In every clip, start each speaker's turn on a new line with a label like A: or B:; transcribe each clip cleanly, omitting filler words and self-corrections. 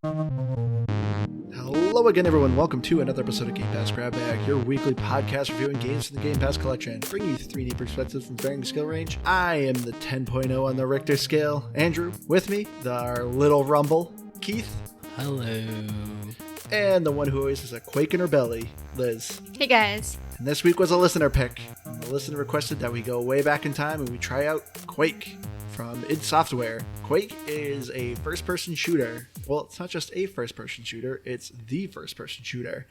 A: Hello again, everyone. Welcome to another episode of Game Pass Grab Bag, your weekly podcast reviewing games from the Game Pass collection, bringing you 3D perspectives from varying skill range. I am the 10.0 on the Richter scale, Andrew. With me, our little rumble, Keith.
B: Hello.
A: And the one who always has a quake in her belly, Liz.
C: Hey guys.
A: And this week was a listener pick. And the listener requested that we go way back in time and we try out Quake from id Software. Quake is a first-person shooter. Well, it's not just a first-person shooter, it's the first-person shooter.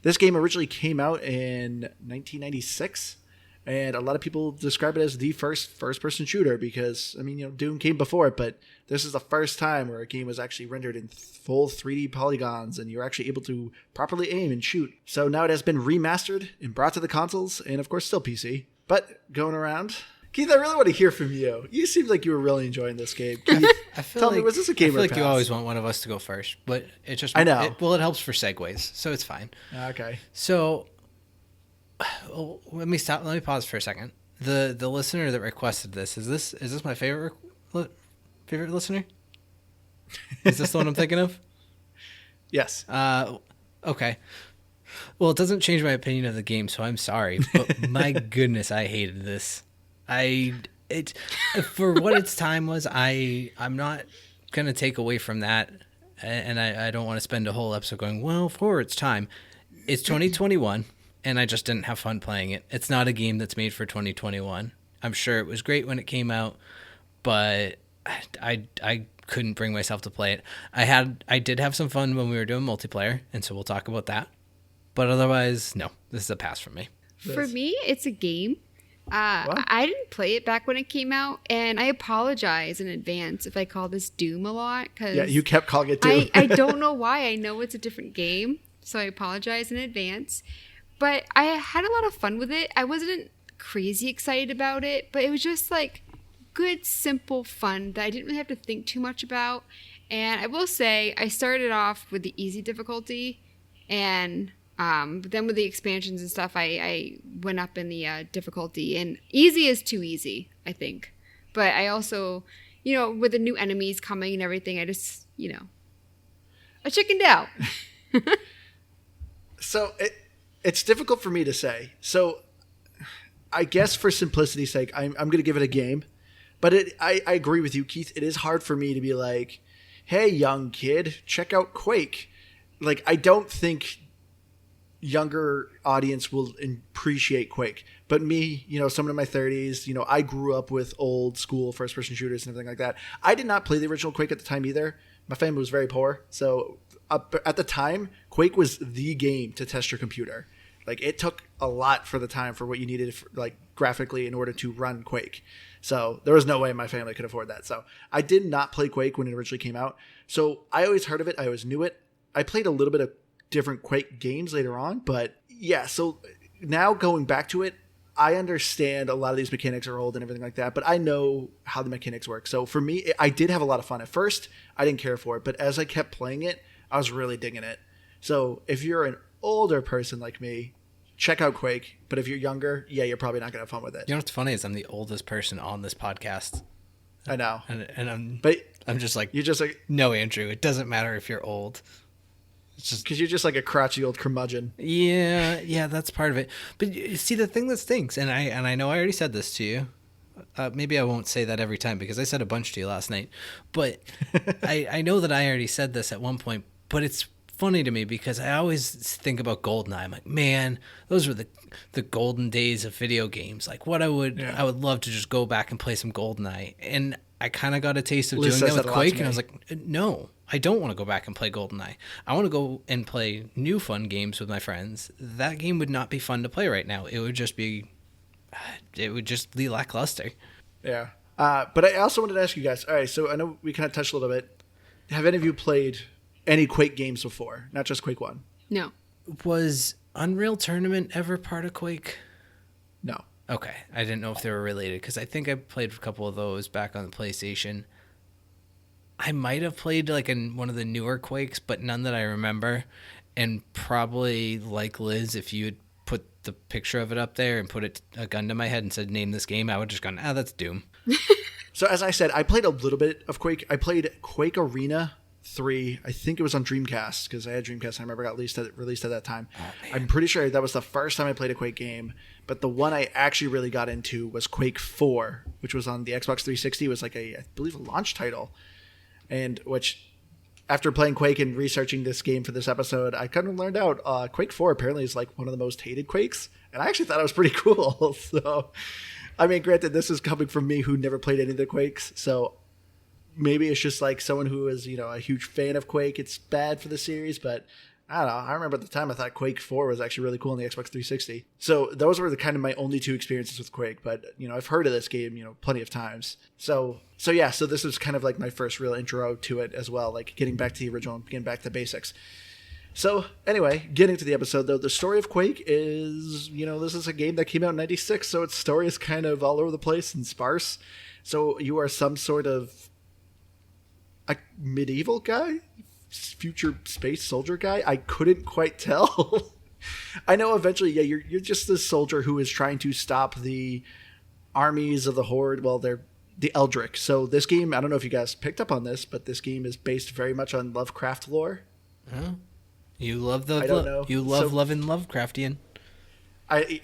A: This game originally came out in 1996, and a lot of people describe it as the first-person shooter because, I mean, Doom came before it, but this is the first time where a game was actually rendered in full 3D polygons, and you're actually able to properly aim and shoot. So now it has been remastered and brought to the consoles, and of course still PC. But going around... Keith, I really want to hear from you. You seemed like you were really enjoying this game. Tell me, was this a game
B: I feel
A: or
B: like
A: pass?
B: You always want one of us to go first, but it just...
A: I know.
B: It helps for segues, so it's fine.
A: Okay.
B: So, let me pause for a second. The listener that requested this, is this my favorite listener? Is this the one I'm thinking of?
A: Yes.
B: Okay. Well, it doesn't change my opinion of the game, so I'm sorry, but my goodness, I hated this. For what its time was, I'm not going to take away from that, and I don't want to spend a whole episode going, well, for its time. It's 2021, and I just didn't have fun playing it. It's not a game that's made for 2021. I'm sure it was great when it came out, but I couldn't bring myself to play it. I did have some fun when we were doing multiplayer, and so we'll talk about that. But otherwise, no, this is a pass for me.
C: For me, it's a game. I didn't play it back when it came out, and I apologize in advance if I call this Doom a lot. Cause
A: yeah, you kept calling it Doom.
C: I don't know why. I know it's a different game, so I apologize in advance. But I had a lot of fun with it. I wasn't crazy excited about it, but it was just like good, simple fun that I didn't really have to think too much about. And I will say, I started off with the easy difficulty, and... but then with the expansions and stuff, I went up in the difficulty. And easy is too easy, I think. But I also, with the new enemies coming and everything, I just, I chickened out.
A: So it's difficult for me to say. So I guess for simplicity's sake, I'm going to give it a game. But I agree with you, Keith. It is hard for me to be like, hey, young kid, check out Quake. Like, I don't think... younger audience will appreciate Quake, but me, someone in my 30s, I grew up with old school first person shooters and everything like that. I did not play the original Quake at the time either. My family was very poor, so at the time, Quake was the game to test your computer. Like, it took a lot for the time for what you needed, like, graphically in order to run Quake. So there was no way my family could afford that. So I did not play Quake when it originally came out. So I always heard of it. I always knew it. I played a little bit of different Quake games later on, but yeah, so now going back to it, I understand a lot of these mechanics are old and everything like that, but I know how the mechanics work. So for me, I did have a lot of fun. At first, I didn't care for it, but as I kept playing it, I was really digging it. So if you're an older person like me, check out Quake, but if you're younger, yeah, you're probably not going to have fun with it.
B: You know what's funny is I'm the oldest person on this podcast.
A: I know.
B: And I'm just like,
A: you're just like,
B: no, Andrew, it doesn't matter if you're old.
A: It's just because you're just like a crotchety old curmudgeon.
B: Yeah, that's part of it. But you see, the thing that stinks, and I know I already said this to you. Maybe I won't say that every time because I said a bunch to you last night. But I know that I already said this at one point. But it's funny to me because I always think about GoldenEye. I'm like, man, those were the golden days of video games. Like, I would love to just go back and play some GoldenEye. And I kind of got a taste of doing that with Quake, and I was like, no. I don't want to go back and play GoldenEye. I want to go and play new fun games with my friends. That game would not be fun to play right now. It would just be lackluster.
A: Yeah. But I also wanted to ask you guys, all right, so I know we kind of touched a little bit. Have any of you played any Quake games before? Not just Quake 1?
C: No.
B: Was Unreal Tournament ever part of Quake?
A: No.
B: Okay. I didn't know if they were related because I think I played a couple of those back on the PlayStation. I might have played like in one of the newer Quakes, but none that I remember. And probably like Liz, if you had put the picture of it up there and put a gun to my head and said, name this game, I would just gone, that's Doom.
A: So as I said, I played a little bit of Quake. I played Quake Arena 3. I think it was on Dreamcast because I had Dreamcast. I remember it got released at that time.
B: Oh, man.
A: I'm pretty sure that was the first time I played a Quake game. But the one I actually really got into was Quake 4, which was on the Xbox 360. It was like I believe, a launch title. And which, after playing Quake and researching this game for this episode, I kind of learned out Quake 4 apparently is like one of the most hated Quakes. And I actually thought it was pretty cool. So, I mean, granted, this is coming from me who never played any of the Quakes. So maybe it's just like someone who is, a huge fan of Quake. It's bad for the series, but I don't know. I remember at the time I thought Quake 4 was actually really cool on the Xbox 360. So those were the kind of my only 2 experiences with Quake. But, I've heard of this game, plenty of times. So this was kind of like my first real intro to it as well, like getting back to the original and getting back to the basics. So anyway, getting to the episode though, the story of Quake is, this is a game that came out in 96. So its story is kind of all over the place and sparse. So you are some sort of a medieval guy? Future space soldier guy? I couldn't quite tell. I know eventually, you're just this soldier who is trying to stop the armies of the Horde. Well, they're the Eldritch. So this game, I don't know if you guys picked up on this, but this game is based very much on Lovecraft lore.
B: Huh? You love the
A: I don't know.
B: You love loving Lovecraftian.
A: I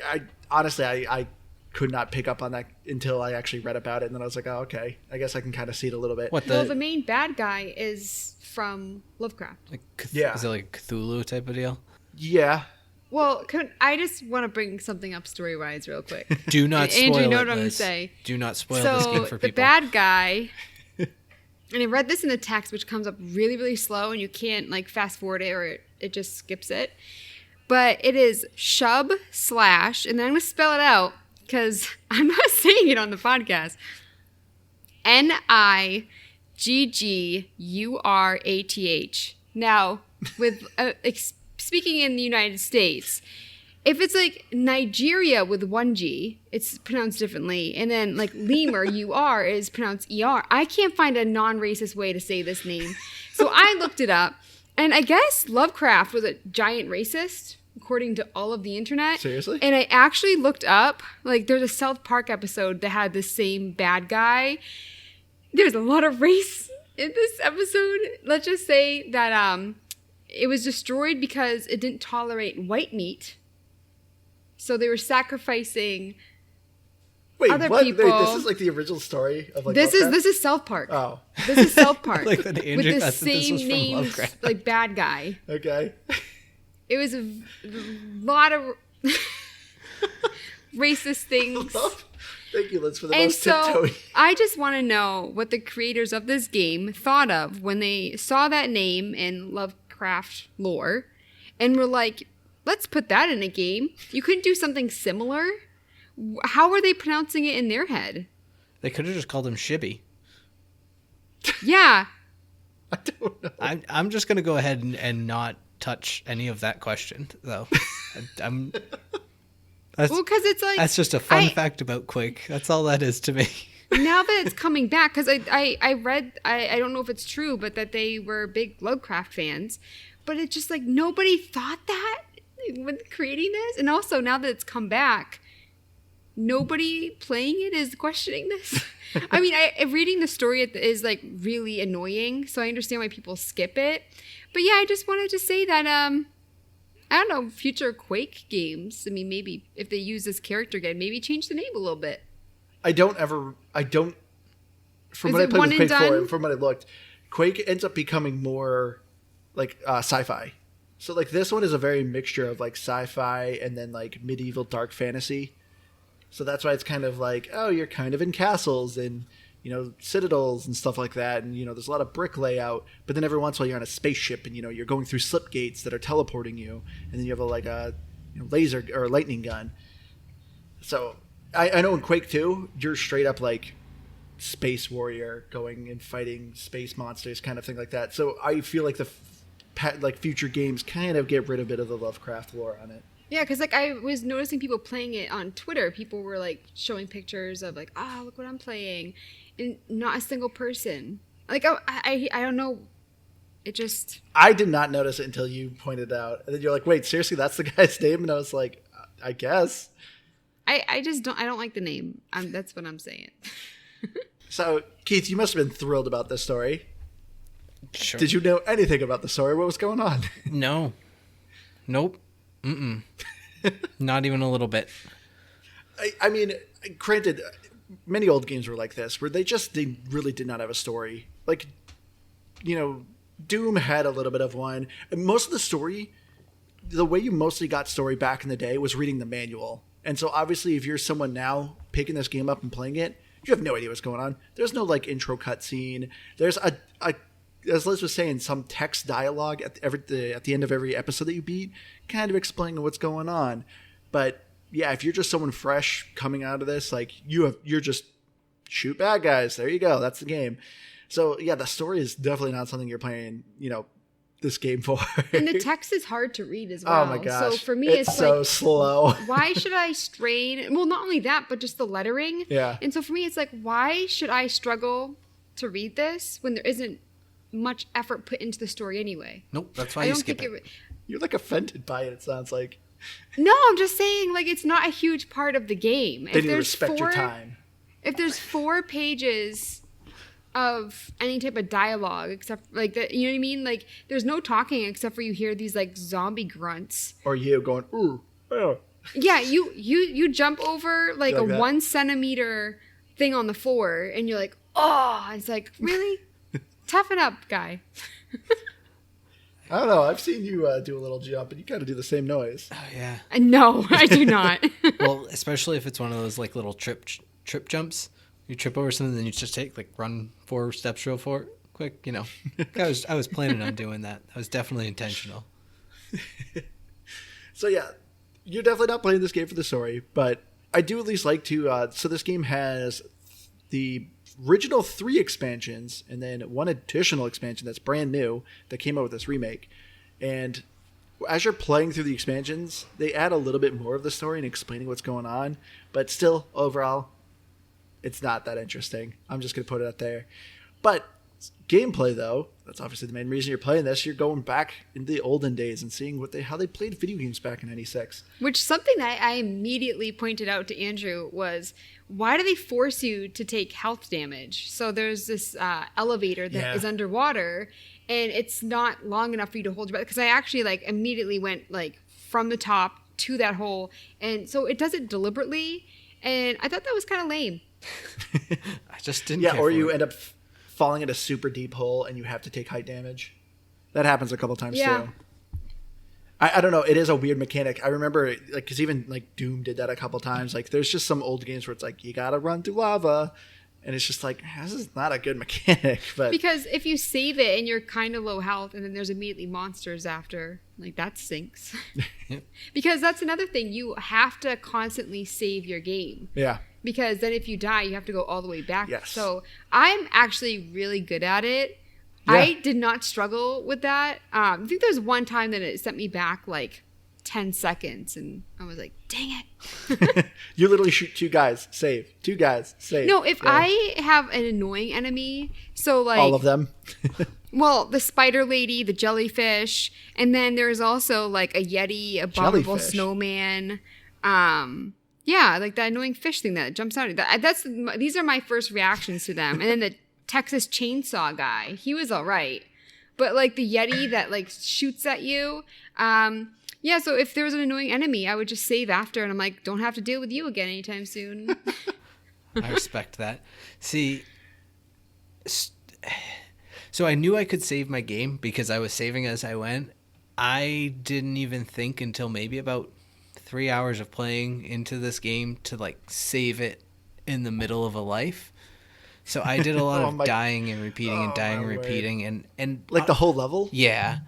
A: honestly, I could not pick up on that until I actually read about it, and then I was like, oh, okay, I guess I can kind of see it a little bit.
C: Well, the main bad guy is from Lovecraft.
B: Like,
A: Yeah.
B: Is it like a Cthulhu type of deal?
A: Yeah.
C: Well, I just want to bring something up story-wise real quick.
B: Do not spoil
C: Andrew, you know
B: it,
C: what I'm going to
B: Liz.
C: say.
B: Do not spoil this game for
C: So, the
B: people.
C: bad guy, and I read this in the text, which comes up really, really slow, and you can't, fast forward it, or it just skips it. But it is Shub / and then I'm going to spell it out, because I'm not saying it on the podcast. Niggurath. Now, with speaking in the United States, if it's like Nigeria with 1 G, it's pronounced differently. And then lemur, UR, is pronounced ER. I can't find a non-racist way to say this name. So I looked it up. And I guess Lovecraft was a giant racist, according to all of the internet.
A: Seriously?
C: And I actually looked up, there's a South Park episode that had the same bad guy. There's a lot of race in this episode. Let's just say that it was destroyed because it didn't tolerate white meat. So they were sacrificing
A: Wait,
C: other
A: what?
C: people.
A: Wait, this is like the original story of
C: this
A: Lovecraft?
C: is South Park.
A: Oh,
C: This is South Park.
B: Like when Andrew
C: with the
B: thought that this
C: same
B: was from
C: named
B: Lovecraft.
C: bad guy.
A: okay.
C: It was a lot of racist things.
A: Thank you, Liz, for the
C: And
A: most
C: so
A: tiptoeing.
C: I just want to know what the creators of this game thought of when they saw that name in Lovecraft lore and were like, let's put that in a game. You couldn't do something similar? How are they pronouncing it in their head?
B: They could have just called him Shibby.
C: Yeah.
A: I don't know.
B: I'm just gonna go ahead and not touch any of that question, though. I'm. That's,
C: Well, because it's like...
B: that's just a fun fact about Quake. That's all that is to me.
C: Now that it's coming back, because I read, I don't know if it's true, but that they were big Lovecraft fans. But it's just nobody thought that when creating this. And also, now that it's come back, nobody playing it is questioning this. I mean, reading the story is really annoying, so I understand why people skip it. But yeah, I just wanted to say that I don't know, future Quake games. I mean, maybe if they use this character again, maybe change the name a little bit.
A: From
C: Is
A: what I played
C: one
A: with Quake
C: and
A: 4,
C: done?
A: and from what I looked, Quake ends up becoming more sci-fi. So this one is a very mixture of sci-fi and then medieval dark fantasy. So that's why it's kind of you're kind of in castles and citadels and stuff like that, and there's a lot of brick layout, but then every once in a while you're on a spaceship and you're going through slip gates that are teleporting you, and then you have a laser or a lightning gun. So I know in Quake 2 you're straight up space warrior going and fighting space monsters, kind of thing like that. So I feel like future games kind of get rid of a bit of the Lovecraft lore on it.
C: Yeah, because I was noticing people playing it on Twitter. People were showing pictures of look what I'm playing, and not a single person. I don't know. It just...
A: I did not notice it until you pointed out, and then you're like, "Wait, seriously, that's the guy's name?" And I was like, "I guess."
C: I just don't. I don't like the name. That's what I'm saying.
A: So Keith, you must have been thrilled about this story.
B: Sure.
A: Did you know anything about the story? What was going on?
B: No. Nope. Mm-mm. Not even a little bit.
A: I mean, granted, many old games were like this, where they really did not have a story. Like, Doom had a little bit of one. And most of the story, the way you mostly got story back in the day was reading the manual. And so obviously if you're someone now picking this game up and playing it, you have no idea what's going on. There's no like intro cutscene. There's a as Liz was saying, some text dialogue at the end of every episode that you beat, kind of explaining what's going on. But yeah, if you're just someone fresh coming out of this, like you're just shoot bad guys. There you go. That's the game. So yeah, the story is definitely not something you're playing, this game for.
C: And the text is hard to read as well.
A: Oh my gosh.
C: So for me,
A: it's so
C: like,
A: slow.
C: Why should I strain? Well, not only that, but just the lettering.
A: Yeah.
C: And so for me, it's like, why should I struggle to read this when there isn't much effort put into the story anyway?
B: Nope, that's why you skip it.
A: You're like offended by it sounds like.
C: No, I'm just saying, like, it's not a huge part of the game.
A: They need to respect your time.
C: If there's 4 pages of any type of dialogue, except like that, you know what I mean? Like, there's no talking except for you hear these like zombie grunts.
A: Or you going, ooh, oh.
C: Yeah, you jump over like a
A: that?
C: 1 centimeter thing on the floor, and you're like, oh, it's like, really? Toughen up, guy.
A: I don't know. I've seen you do a little jump, and you kind of do the same noise.
B: Oh yeah.
C: No, I do not.
B: Well, especially if it's one of those like little trip jumps. You trip over something, then you just run 4 steps real quick. I was planning on doing that. I was definitely intentional.
A: So yeah, you're definitely not playing this game for the story, but I do at least like to. So this game has the original 3 expansions and then 1 additional expansion that's brand new that came out with this remake. And as you're playing through the expansions, they add a little bit more of the story and explaining what's going on, but still overall it's not that interesting. I'm just going to put it out there. But gameplay, though, that's obviously the main reason you're playing this. You're going back in the olden days and seeing how they played video games back in '96.
C: Which something that I immediately pointed out to Andrew was, why do they force you to take health damage? So there's this elevator that is underwater, and it's not long enough for you to hold your breath. Because I actually immediately went from the top to that hole, and so it does it deliberately, and I thought that was kind of lame.
B: I just didn't.
A: Yeah, or you end up falling in a super deep hole and you have to take height damage. That happens a couple times too. I don't know. It is a weird mechanic. I remember because even Doom did that a couple times. There's just some old games where it's you gotta run through lava, and it's just this is not a good mechanic. But
C: because if you save it and you're kind of low health, and then there's immediately monsters after, that sinks.
B: Yep.
C: Because that's another thing. You have to constantly save your game.
A: Yeah.
C: Because then if you die, you have to go all the way back.
A: Yes.
C: So I'm actually really good at it.
A: Yeah.
C: I did not struggle with that. I think there's one time that it sent me back 10 seconds, and I was like, dang it.
A: You literally shoot 2 guys, save. 2 guys, save.
C: No, if I have an annoying enemy, so
A: all of them.
C: well, the spider lady, the jellyfish, and then there's also a yeti, abominable
A: Jellyfish.
C: snowman. Yeah, that annoying fish thing that jumps out. These are my first reactions to them. And then the Texas chainsaw guy, he was all right. But the yeti that shoots at you, yeah. So if there was an annoying enemy, I would just save after, and I'm don't have to deal with you again anytime soon.
B: I respect that. See, so I knew I could save my game because I was saving as I went. I didn't even think until maybe about 3 hours of playing into this game to save it in the middle of a life. So I did a lot of dying and repeating and dying and repeating and
A: the whole level?
B: Yeah.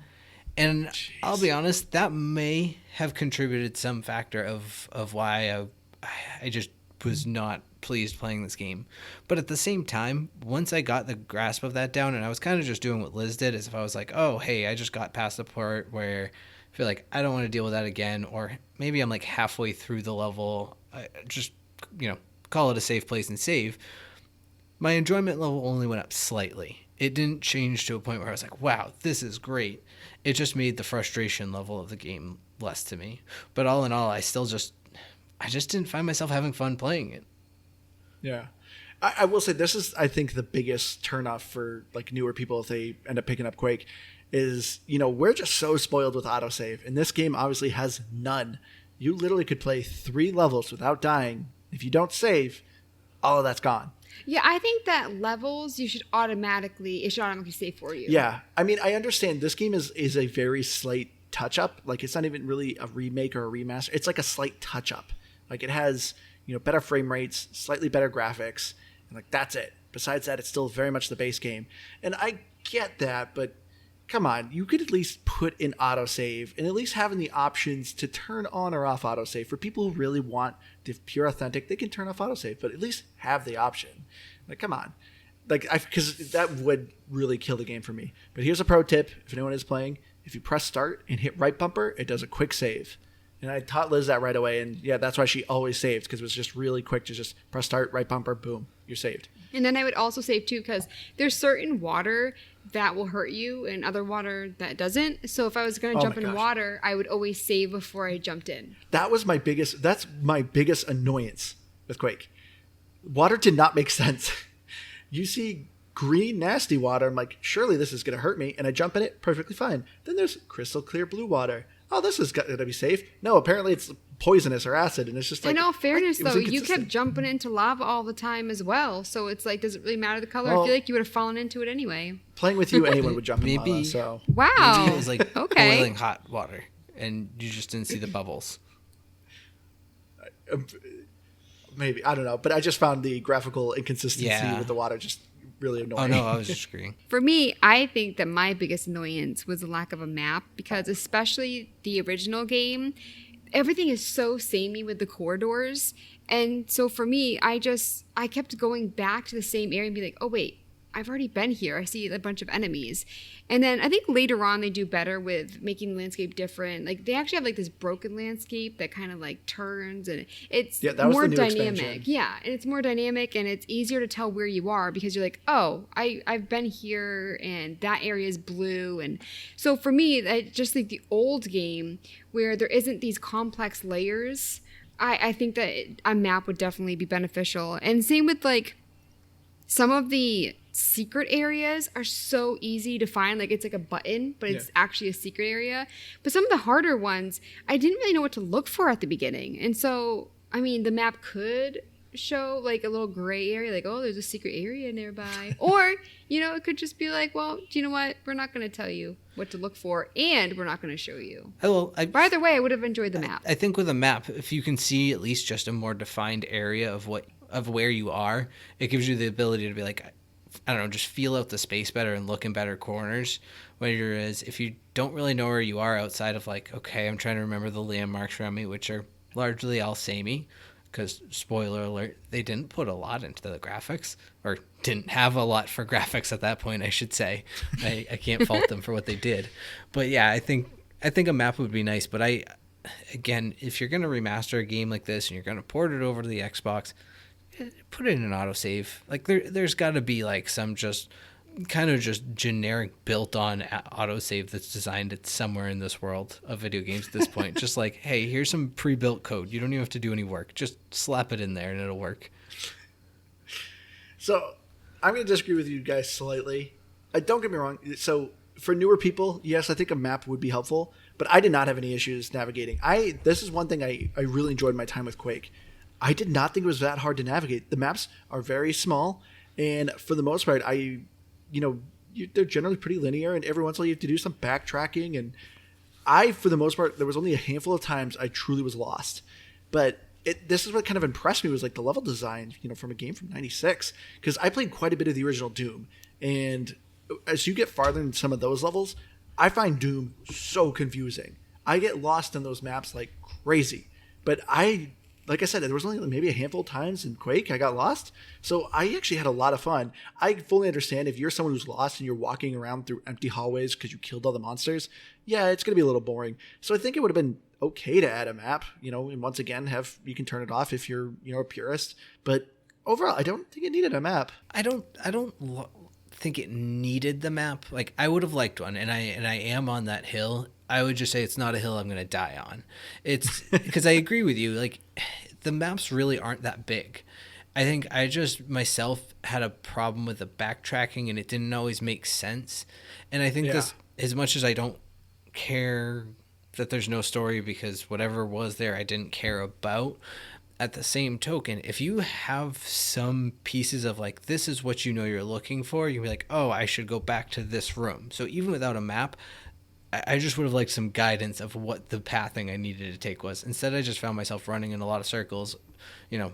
B: And jeez. I'll be honest, that may have contributed some factor of why I just was not pleased playing this game. But at the same time, once I got the grasp of that down, and I was kind of just doing what Liz did, as if I was oh, hey, I just got past the part where I feel I don't want to deal with that again, or maybe I'm halfway through the level, I just, call it a safe place and save. My enjoyment level only went up slightly. It didn't change to a point where I was wow, this is great. It just made the frustration level of the game less to me. But all in all, I just didn't find myself having fun playing it.
A: Yeah. I will say this is, I think, the biggest turnoff for like newer people if they end up picking up Quake is, we're just so spoiled with autosave. And this game obviously has none. You literally could play 3 levels without dying. If you don't save, all of that's gone.
C: Yeah, I think that levels it should automatically save for you.
A: Yeah. I mean, I understand this game is a very slight touch up. Like, it's not even really a remake or a remaster. It's like a slight touch up. Like, it has, better frame rates, slightly better graphics, and like that's it. Besides that, it's still very much the base game. And I get that, but come on, you could at least put in autosave and at least having the options to turn on or off autosave. For people who really want the pure authentic, they can turn off autosave, but at least have the option. Like, come on. Like, because that would really kill the game for me. But here's a pro tip, if anyone is playing. If you press start and hit right bumper, it does a quick save. And I taught Liz that right away, and yeah, that's why she always saved, because it was just really quick to just press start, right bumper, boom, you're saved.
C: And then I would also save too, because there's certain water that will hurt you and other water that doesn't. So if I was going to jump in water, I would always save before I jumped in.
A: That's my biggest annoyance with Quake. Water did not make sense. You see green, nasty water, I'm like, surely this is going to hurt me, and I jump in it, perfectly fine. Then there's crystal clear blue water. Oh, this is going to be safe. No, apparently it's poisonous or acid, and it's just like...
C: In all fairness, though, you kept jumping into lava all the time as well, so it's like, does it really matter the color? Well, I feel like you would have fallen into it anyway.
A: Playing with you, anyone would jump in lava, so...
C: Wow.
B: Maybe it was like boiling hot water, and you just didn't see the bubbles.
A: Maybe, I don't know, but I just found the graphical inconsistency with the water just really annoying.
B: Oh no, I was just agreeing.
C: For me, I think that my biggest annoyance was the lack of a map, because especially the original game, everything is so samey with the corridors. And so for me, I kept going back to the same area and be like, oh wait, I've already been here. I see a bunch of enemies. And then I think later on they do better with making the landscape different. Like they actually have like this broken landscape that kind of like turns, and it's more dynamic. Expansion. Yeah, and it's more dynamic, and it's easier to tell where you are, because you're like, oh, I've been here, and that area is blue. And so for me, I just think the old game where there isn't these complex layers, I think that a map would definitely be beneficial. And same with like some of the secret areas are so easy to find. Like it's like a button, but it's actually a secret area. But some of the harder ones, I didn't really know what to look for at the beginning. And so, I mean, the map could show like a little gray area, like, oh, there's a secret area nearby. Or, it could just be like, well, do you know what? We're not going to tell you what to look for, and we're not going to show you. But either way, I would have enjoyed the map.
B: I think with a map, if you can see at least just a more defined area of where you are, it gives you the ability to be like, I don't know, just feel out the space better and look in better corners. Whereas if you don't really know where you are outside of like, okay, I'm trying to remember the landmarks around me, which are largely all samey, because spoiler alert, they didn't put a lot into the graphics, or didn't have a lot for graphics at that point, I should say. I can't fault them for what they did. But yeah, I think a map would be nice. But again, if you're going to remaster a game like this and you're going to port it over to the Xbox, put it in an autosave. Like there's got to be like some just kind of just generic built-on autosave that's designed it somewhere in this world of video games at this point. Just like, hey, here's some pre-built code. You don't even have to do any work. Just slap it in there and it'll work.
A: So I'm going to disagree with you guys slightly. Don't get me wrong. So for newer people, yes, I think a map would be helpful, but I did not have any issues navigating. This is one thing I really enjoyed my time with Quake. I did not think it was that hard to navigate. The maps are very small, and for the most part, they're generally pretty linear, and every once in a while you have to do some backtracking. And for the most part, there was only a handful of times I truly was lost. But this is what kind of impressed me was like the level design, from a game from '96, because I played quite a bit of the original Doom, and as you get farther in some of those levels, I find Doom so confusing. I get lost in those maps like crazy, but like I said, there was only maybe a handful of times in Quake I got lost. So I actually had a lot of fun. I fully understand if you're someone who's lost and you're walking around through empty hallways because you killed all the monsters, yeah, it's going to be a little boring. So I think it would have been okay to add a map, and once again, you can turn it off if you're, a purist. But overall, I don't think it needed a map.
B: I don't think it needed the map. Like I would have liked one, and I am on that hill. I would just say it's not a hill I'm going to die on. It's because I agree with you. Like the maps really aren't that big. I think I just myself had a problem with the backtracking and it didn't always make sense. And I think
A: Yeah.
B: this, as much as I don't care that there's no story because whatever was there I didn't care about, at the same token, if you have some pieces of like, this is what you know you're looking for, you can be like, oh, I should go back to this room. So even without a map, I just would have liked some guidance of what the pathing I needed to take was. Instead, I just found myself running in a lot of circles,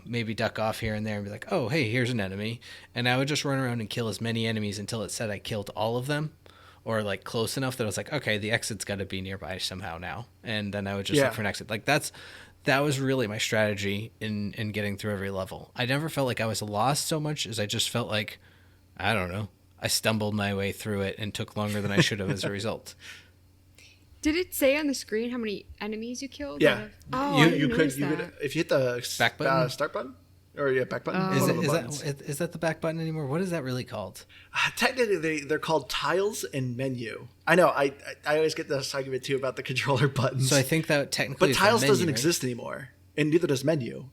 B: maybe duck off here and there and be like, oh, hey, here's an enemy. And I would just run around and kill as many enemies until it said I killed all of them, or like close enough that I was like, okay, the exit's got to be nearby somehow now. And then I would just look for an exit. Like that was really my strategy in getting through every level. I never felt like I was lost so much as I just felt like, I don't know, I stumbled my way through it and took longer than I should have as a result.
C: Did it say on the screen how many enemies you killed?
A: Yeah.
C: Oh,
A: you could if you hit the
B: back button,
A: start button, or back button.
B: Is that the back button anymore? What is that really called?
A: Technically, they're called tiles and menu. I know. I always get this argument too about the controller buttons.
B: So I think that technically,
A: but tiles
B: menu,
A: doesn't
B: right?
A: exist anymore, and neither does menu.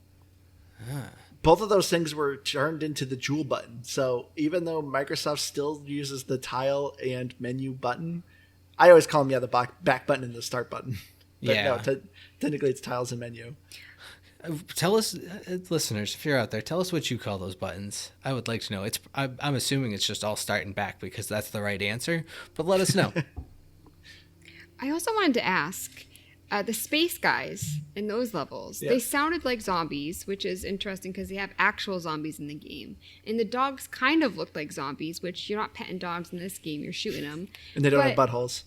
A: Both of those things were turned into the jewel button. So even though Microsoft still uses the tile and menu button, I always call them the back button and the start button. But
B: yeah.
A: No, technically it's tiles and menu.
B: Tell us, listeners, if you're out there, tell us what you call those buttons. I would like to know. I'm assuming it's just all start and back because that's the right answer, but let us know.
C: I also wanted to ask, the space guys in those levels, they sounded like zombies, which is interesting because they have actual zombies in the game. And the dogs kind of looked like zombies, which you're not petting dogs in this game, you're shooting them.
A: And they don't have buttholes.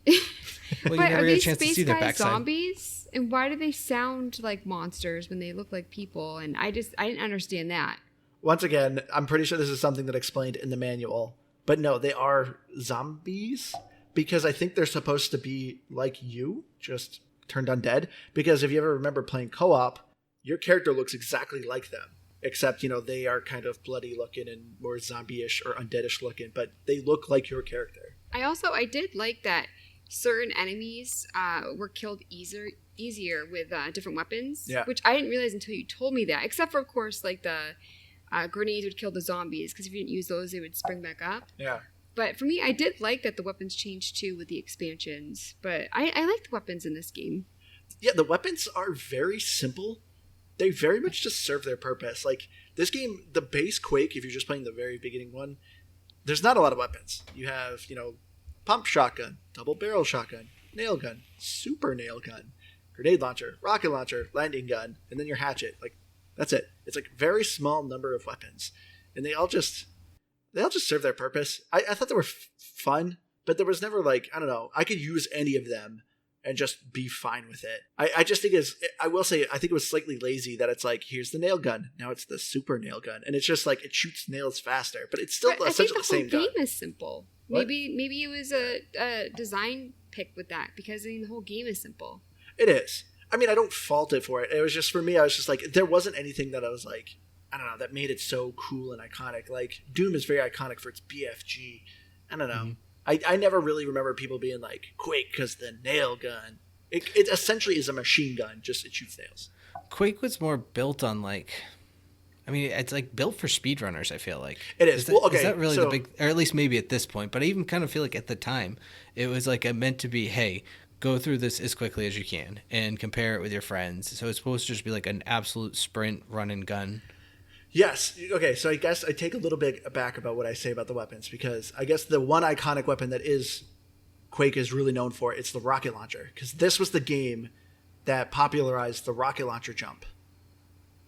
B: Well, you
C: But
B: never
C: are
B: get a
C: these
B: chance to
C: space
B: see their
C: guys
B: backside.
C: zombies? And why do they sound like monsters when they look like people? And I didn't understand that.
A: Once again, I'm pretty sure this is something that explained in the manual. But no, they are zombies because I think they're supposed to be like you, just turned undead. Because if you ever remember playing co-op, your character looks exactly like them. Except, they are kind of bloody looking and more zombie-ish or undeadish looking. But they look like your character.
C: I did like that certain enemies were killed easier with different weapons, which I didn't realize until you told me that, except for, of course, like the grenades would kill the zombies, because if you didn't use those, they would spring back up.
A: Yeah.
C: But for me, I did like that the weapons changed too with the expansions, but I like the weapons in this game.
A: Yeah, the weapons are very simple. They very much just serve their purpose. Like, this game, the base Quake, if you're just playing the very beginning one, there's not a lot of weapons. You have, pump shotgun, double barrel shotgun, nail gun, super nail gun, grenade launcher, rocket launcher, landing gun, and then your hatchet. Like, that's it. It's like a very small number of weapons, and they all just serve their purpose. I thought they were fun, but there was never like, I don't know, I could use any of them and just be fine with it. I just think I will say, I think it was slightly lazy that it's like, here's the nail gun, now it's the super nail gun, and it's just like it shoots nails faster, but it's still essentially the same gun.
C: I think the whole game is simple.
A: What?
C: Maybe it was a design pick with that, because the whole game is simple.
A: It is. I mean, I don't fault it for it. It was just, for me, I was just like, there wasn't anything that I was like, I don't know, that made it so cool and iconic. Like, Doom is very iconic for its BFG. I don't know. Mm-hmm. I never really remember people being like, Quake because the nail gun. It essentially is a machine gun, just it shoots nails.
B: Quake was more built on it's like built for speedrunners, I feel like.
A: It is.
B: Is that really the big, or at least maybe at this point, but I even kind of feel like at the time, it was like meant to be, hey, go through this as quickly as you can and compare it with your friends. So it's supposed to just be like an absolute sprint, run and gun.
A: Yes. Okay, so I guess I take a little bit back about what I say about the weapons, because I guess the one iconic weapon that Quake is really known for, it's the rocket launcher, because this was the game that popularized the rocket launcher jump.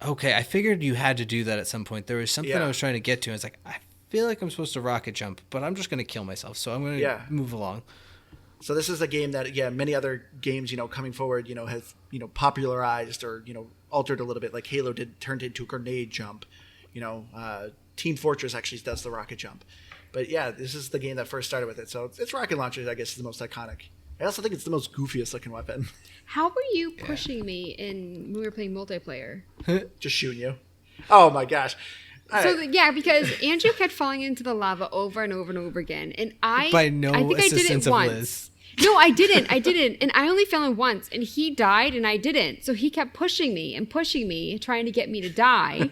B: Okay, I figured you had to do that at some point. There was something I was trying to get to. I was like, I feel like I'm supposed to rocket jump, but I'm just going to kill myself, so I'm going to move along.
A: So this is a game that, many other games, coming forward, have, popularized or, altered a little bit, like Halo turned into a grenade jump. Team Fortress actually does the rocket jump. But yeah, this is the game that first started with it. So it's rocket launcher, I guess, is the most iconic. I also think it's the most goofiest looking weapon.
C: How were you pushing me when we were playing multiplayer?
A: Just shooting you. Oh my gosh.
C: Because Andrew kept falling into the lava over and over and over again, and I
B: by no
C: think I did
B: assistance
C: it
B: of
C: once.
B: Liz.
C: No, I didn't. And I only fell in once, and he died, and I didn't. So he kept pushing me, trying to get me to die.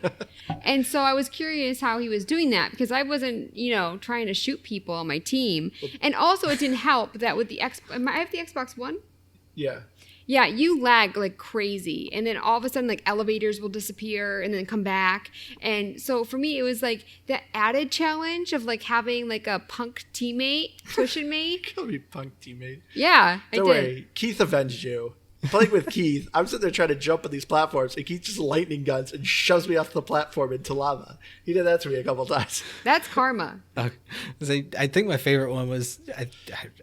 C: And so I was curious how he was doing that because I wasn't, trying to shoot people on my team. And also, it didn't help that with the I have the Xbox One.
A: Yeah.
C: Yeah, you lag like crazy. And then all of a sudden, like elevators will disappear and then come back. And so for me, it was like that added challenge of like having like a punk teammate pushing me.
A: Call me punk teammate.
C: Yeah,
A: Don't
C: I did.
A: worry. Keith avenged you. Playing with Keith, I'm sitting there trying to jump on these platforms, and Keith just lightning guns and shoves me off the platform into lava. He did that to me a couple times.
C: That's karma.
B: I think my favorite one was I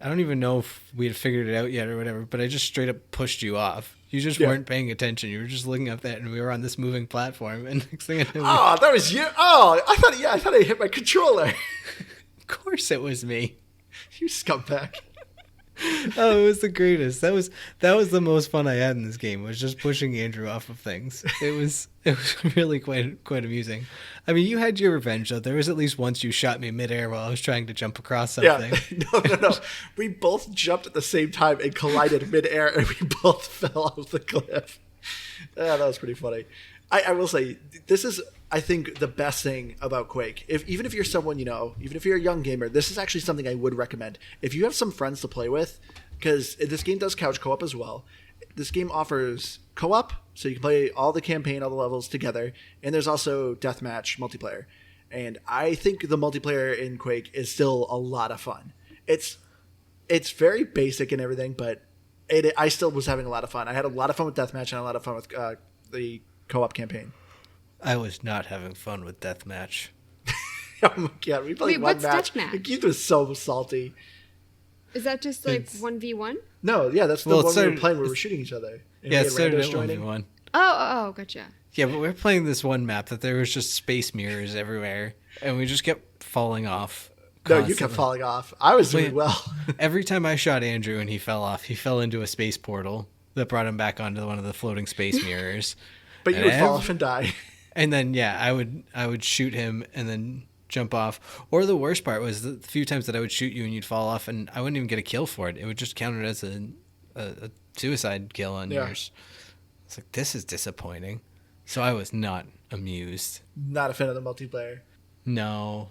B: don't even know if we had figured it out yet or whatever, but I just straight up pushed you off. You just weren't paying attention. You were just looking up that, and we were on this moving platform. And next thing I knew,
A: Oh, that was you. Oh, I thought I hit my controller.
B: Of course it was me.
A: You scumbag.
B: Oh, it was the greatest. That was the most fun I had in this game, was just pushing Andrew off of things. It was really quite amusing. I mean, you had your revenge though. There was at least once you shot me midair while I was trying to jump across something.
A: Yeah. No. We both jumped at the same time and collided midair, and we both fell off the cliff. Yeah, that was pretty funny. I will say, this is, I think, the best thing about Quake. Even if you're someone, even if you're a young gamer, this is actually something I would recommend. If you have some friends to play with, because this game does couch co-op as well. This game offers co-op, so you can play all the campaign, all the levels together, and there's also deathmatch multiplayer. And I think the multiplayer in Quake is still a lot of fun. It's very basic and everything, but I still was having a lot of fun. I had a lot of fun with deathmatch and a lot of fun with the co-op campaign.
B: I was not having fun with deathmatch.
A: Oh my god, we played one
C: what's
A: match.
C: deathmatch?
A: And Keith was so salty.
C: Is that just like 1v1?
A: No, yeah, that's the one we were playing where we were shooting each other. And we
B: Yeah,
A: had
B: it started
A: randos
B: at
A: joining.
B: 1v1.
C: Oh, gotcha.
B: Yeah, but we were playing this one map that there was just space mirrors everywhere, and we just kept falling off.
A: No, you kept
B: constantly.
A: falling off. I was doing well.
B: Every time I shot Andrew and he fell off, he fell into a space portal that brought him back onto one of the floating space mirrors.
A: But you would fall off and die.
B: And then I would shoot him and then jump off. Or the worst part was the few times that I would shoot you and you'd fall off, and I wouldn't even get a kill for it. It would just count it as a suicide kill on yours. It's like, this is disappointing. So I was not amused.
A: Not a fan of the multiplayer.
B: No.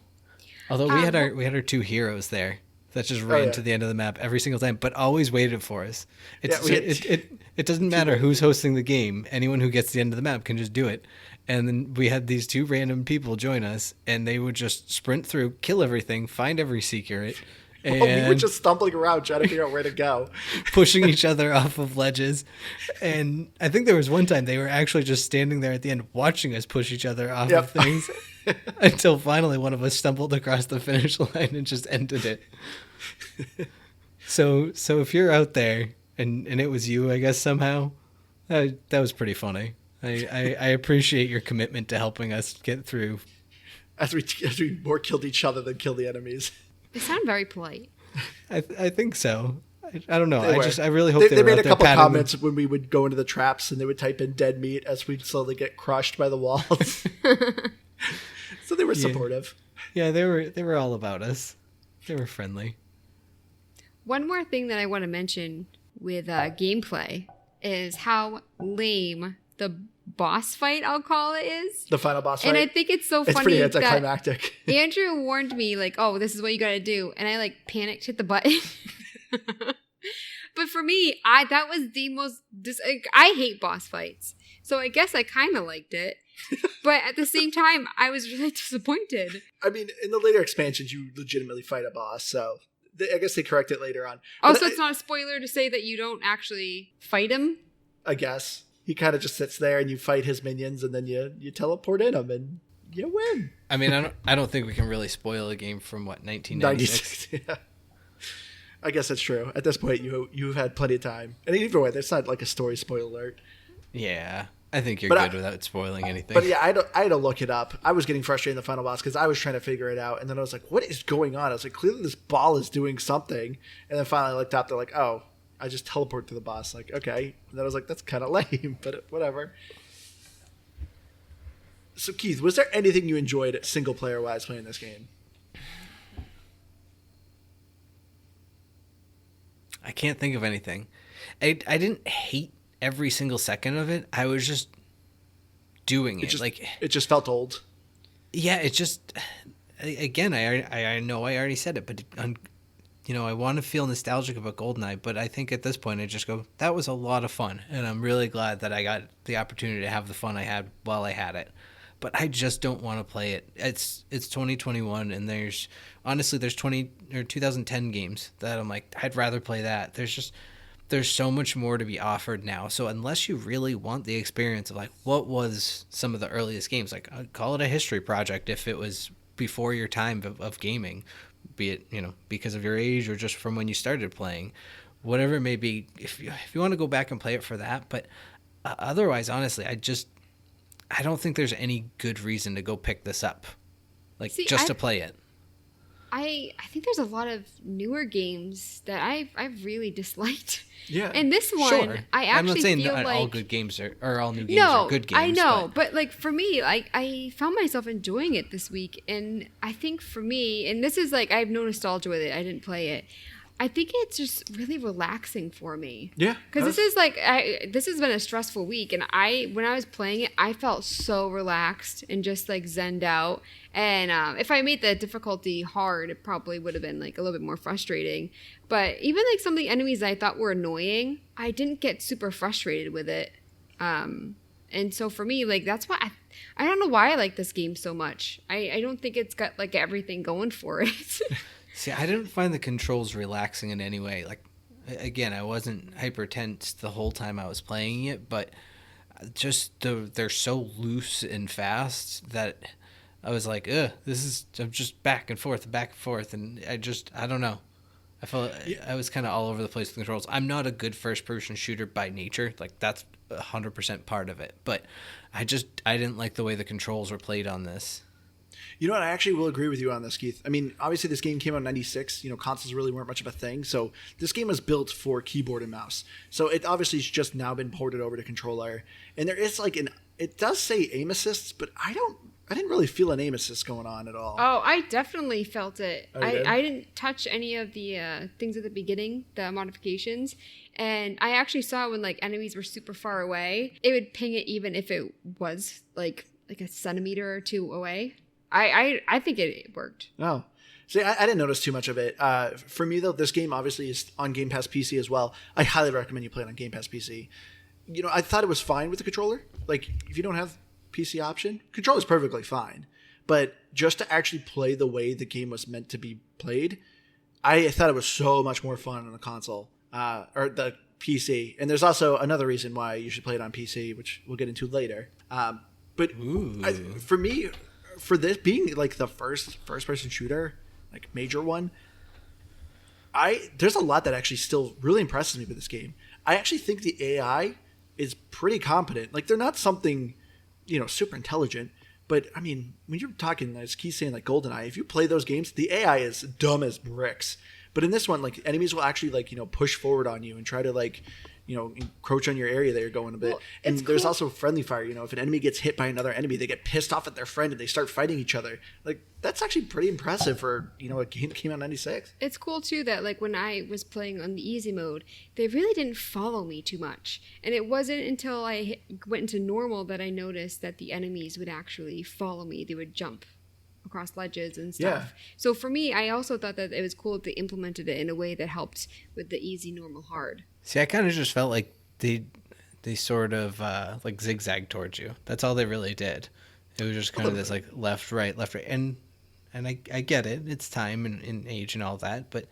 B: Although we had our two heroes there that just ran to the end of the map every single time, but always waited for us. It doesn't matter who's hosting the game. Anyone who gets to the end of the map can just do it. And then we had these two random people join us, and they would just sprint through, kill everything, find every secret, and
A: we were just stumbling around trying to figure out where to go.
B: pushing each other off of ledges. And I think there was one time they were actually just standing there at the end watching us push each other off of things until finally one of us stumbled across the finish line and just ended it. So if you're out there and it was you, I guess somehow, that was pretty funny. I appreciate your commitment to helping us get through.
A: As we more killed each other than killed the enemies.
C: They sound very polite.
B: I think so. I don't know.
A: They
B: I really hope
A: they
B: were
A: made
B: out
A: a
B: there
A: couple
B: patting
A: comments when we would go into the traps, and they would type in dead meat as we'd slowly get crushed by the walls. So they were supportive.
B: Yeah, they were all about us. They were friendly.
C: One more thing that I want to mention with gameplay is how lame the boss fight, I'll call it, is.
A: The final boss fight.
C: And I think it's so
A: It's
C: funny
A: pretty
C: that
A: anticlimactic.
C: Andrew warned me, like, oh, this is what you got to do. And I, like, panicked, hit the button. But for me, that was the most... I hate boss fights. So I guess I kind of liked it. But at the same time, I was really disappointed.
A: I mean, in the later expansions, you legitimately fight a boss, so... I guess they correct it later on.
C: Also, it's not a spoiler to say that you don't actually fight him?
A: I guess. He kind of just sits there and you fight his minions and then you teleport in them and you win.
B: I mean, I don't think we can really spoil a game from, 1996?
A: 96, yeah. I guess that's true. At this point, you've had plenty of time. And either way, that's not like a story spoiler alert.
B: Yeah. I think you're good without spoiling anything.
A: But yeah, I had to look it up. I was getting frustrated in the final boss because I was trying to figure it out. And then I was like, what is going on? I was like, clearly this ball is doing something. And then finally I looked up. They're like, oh, I just teleport to the boss. Like, okay. And then I was like, that's kind of lame, but whatever. So Keith, was there anything you enjoyed single player wise playing this game?
B: I can't think of anything. I didn't hate every single second of it. I was just doing it.
A: It just felt old.
B: Yeah, it just, again, I know I already said it, but I want to feel nostalgic about GoldenEye, but I think at this point I just go, that was a lot of fun, and I'm really glad that I got the opportunity to have the fun I had while I had it. But I just don't want to play it. It's 2021, and there's 2010 games that I'm like, I'd rather play that. There's so much more to be offered now. So unless you really want the experience of like what was some of the earliest games, like I'd call it a history project if it was before your time of gaming, be it because of your age or just from when you started playing, whatever it may be. If you want to go back and play it for that, but otherwise, honestly, I don't think there's any good reason to go pick this up, to play it.
C: I think there's a lot of newer games that I've really disliked.
A: Yeah.
C: And this one,
B: Sure.
C: I actually
B: I'm not saying
C: feel
B: not
C: like
B: all good games or all new games are good games.
C: I know, but like for me, I found myself enjoying it this week, and I think for me, and this is like I have no nostalgia with it. I didn't play it. I think it's just really relaxing for me.
A: Yeah.
C: Because this has been a stressful week, and when I was playing it, I felt so relaxed and just like zenned out. And if I made the difficulty hard, it probably would have been like a little bit more frustrating. But even like some of the enemies I thought were annoying, I didn't get super frustrated with it. And so for me, like that's why I don't know why I like this game so much. I don't think it's got like everything going for it.
B: See, I didn't find the controls relaxing in any way. Like, again, I wasn't hyper tense the whole time I was playing it, but just they're so loose and fast that I was like, I'm just back and forth, and I don't know. I felt I was kind of all over the place with the controls. I'm not a good first-person shooter by nature. Like, that's 100% part of it. But I didn't like the way the controls were played on this.
A: You know what? I actually will agree with you on this, Keith. I mean, obviously this game came out in 96. Consoles really weren't much of a thing. So this game was built for keyboard and mouse. So it obviously has just now been ported over to controller. And there is it does say aim assists, but I didn't really feel an aim assist going on at all.
C: Oh, I definitely felt it.
A: Oh, you did?
C: I didn't touch any of the things at the beginning, the modifications. And I actually saw when like enemies were super far away, it would ping it even if it was like a centimeter or two away. I think it worked.
A: Oh. See, I didn't notice too much of it. For me, though, this game obviously is on Game Pass PC as well. I highly recommend you play it on Game Pass PC. I thought it was fine with the controller. Like, if you don't have PC option, controller's perfectly fine. But just to actually play the way the game was meant to be played, I thought it was so much more fun on the console or the PC. And there's also another reason why you should play it on PC, which we'll get into later. For me, for this being like the first person shooter, like major one, there's a lot that actually still really impresses me with this game. I actually think the AI is pretty competent. Like, they're not something, super intelligent, but I mean, when you're talking, as Keith's saying, like GoldenEye, if you play those games, the AI is dumb as bricks. But in this one, like, enemies will actually push forward on you and try to encroach on your area that you're going a bit. Well, and there's also friendly fire. If an enemy gets hit by another enemy, they get pissed off at their friend and they start fighting each other. Like, that's actually pretty impressive for, a game that came out in 96.
C: It's cool too that like when I was playing on the easy mode, they really didn't follow me too much. And it wasn't until I went into normal that I noticed that the enemies would actually follow me. They would jump across ledges and stuff. Yeah. So for me, I also thought that it was cool that they implemented it in a way that helped with the easy, normal, hard.
B: See, I kind of just felt like they sort of like zigzagged towards you. That's all they really did. It was just kind of this like left, right, and I get it. It's time and age and all that, but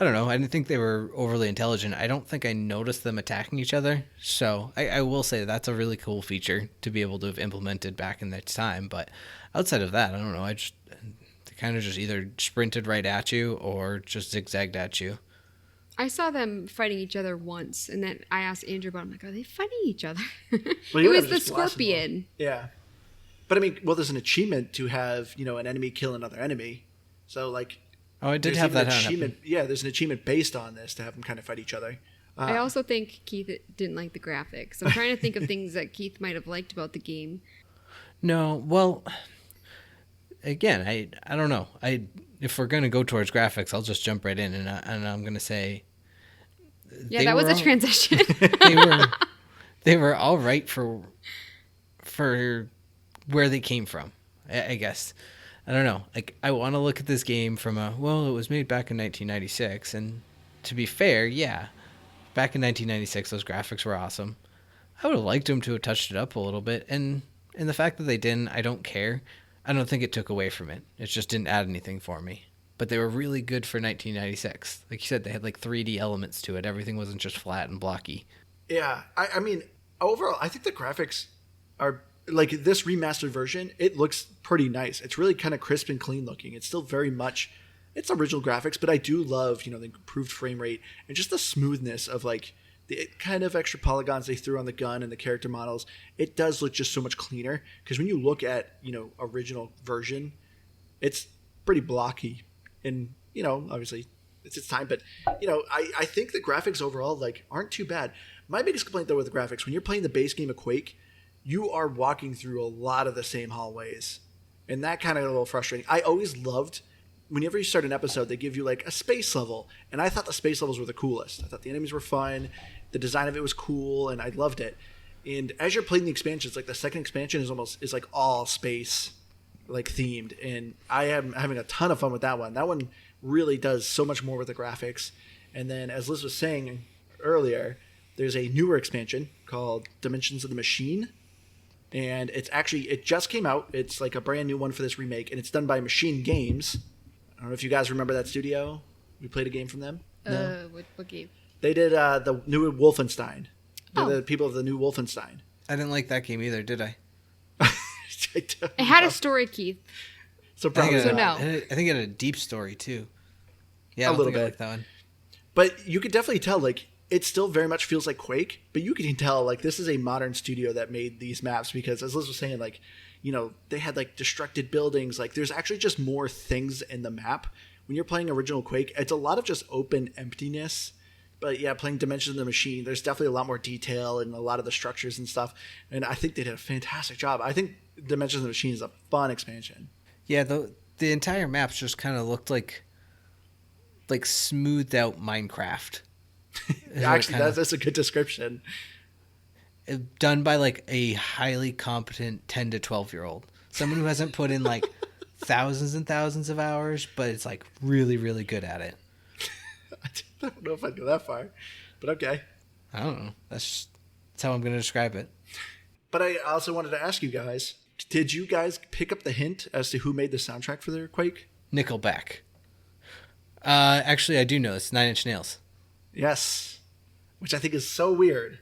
B: I don't know. I didn't think they were overly intelligent. I don't think I noticed them attacking each other. So I will say that's a really cool feature to be able to have implemented back in that time. But outside of that, I don't know. They kind of just either sprinted right at you or just zigzagged at you.
C: I saw them fighting each other once, and then I asked Andrew about it. I'm like, are they fighting each other?
A: Well,
C: it was the scorpion.
A: Yeah. But I mean, there's an achievement to have, an enemy kill another enemy. So, like...
B: Oh, I did have that happen.
A: Yeah, there's an achievement based on this to have them kind of fight each other.
C: I also think Keith didn't like the graphics. I'm trying to think of things that Keith might have liked about the game.
B: No, well... Again, I don't know. If we're going to go towards graphics, I'll just jump right in, and I'm going to say
C: Yeah, that was a transition.
B: they were they were all right for where they came from, I guess. I don't know. Like, I want to look at this game from it was made back in 1996, and to be fair, yeah, back in 1996, those graphics were awesome. I would have liked them to have touched it up a little bit, and the fact that they didn't, I don't care. I don't think it took away from it. It just didn't add anything for me. But they were really good for 1996. Like you said, they had like 3D elements to it. Everything wasn't just flat and blocky.
A: Yeah, I mean, overall, I think the graphics are like this remastered version. It looks pretty nice. It's really kind of crisp and clean looking. It's still very much it's original graphics, but I do love the improved frame rate and just the smoothness of like the kind of extra polygons they threw on the gun and the character models. It does look just so much cleaner because when you look at original version, it's pretty blocky, and obviously it's its time, but I think the graphics overall like aren't too bad. My biggest complaint though with the graphics, when you're playing the base game of Quake, you are walking through a lot of the same hallways, and that kind of got a little frustrating. I always loved whenever you start an episode, they give you like a space level, and I thought the space levels were the coolest. I thought the enemies were fun, the design of it was cool, and I loved it. And as you're playing the expansions, like the second expansion is like all space like themed, and I am having a ton of fun with that one. That one really does so much more with the graphics. And then, as Liz was saying earlier, there's a newer expansion called Dimensions of the Machine, and it just came out. It's like a brand new one for this remake, and it's done by Machine Games. I don't know if you guys remember that studio. We played a game from them.
B: No.
C: What game?
A: They did the new Wolfenstein. They're the people of the new Wolfenstein.
B: I didn't like that game either, did I?
C: It had a story, Keith.
A: So probably
C: no.
B: I think it had a deep story too. Yeah, I
A: a
B: don't
A: little
B: think I
A: bit.
B: like that one.
A: But you could definitely tell, like, it still very much feels like Quake, but you can tell, like, this is a modern studio that made these maps because, as Liz was saying, like, they had, like, destructed buildings. Like, there's actually just more things in the map. When you're playing original Quake, it's a lot of just open emptiness. But, yeah, playing Dimensions of the Machine, there's definitely a lot more detail and a lot of the structures and stuff. And I think they did a fantastic job. I think Dimensions of the Machine is a fun expansion.
B: Yeah, the entire maps just kind of looked like smoothed out Minecraft.
A: Actually, that's a good description.
B: Done by like a highly competent 10 to 12-year-old. Someone who hasn't put in like thousands and thousands of hours, but it's like really, really good at it.
A: I don't know if I'd go that far, but okay.
B: I don't know. That's how I'm going to describe it.
A: But I also wanted to ask you guys, did you guys pick up the hint as to who made the soundtrack for their Quake?
B: Nickelback. Actually, I do know. It's 9 Inch Nails.
A: Yes. Which I think is so weird.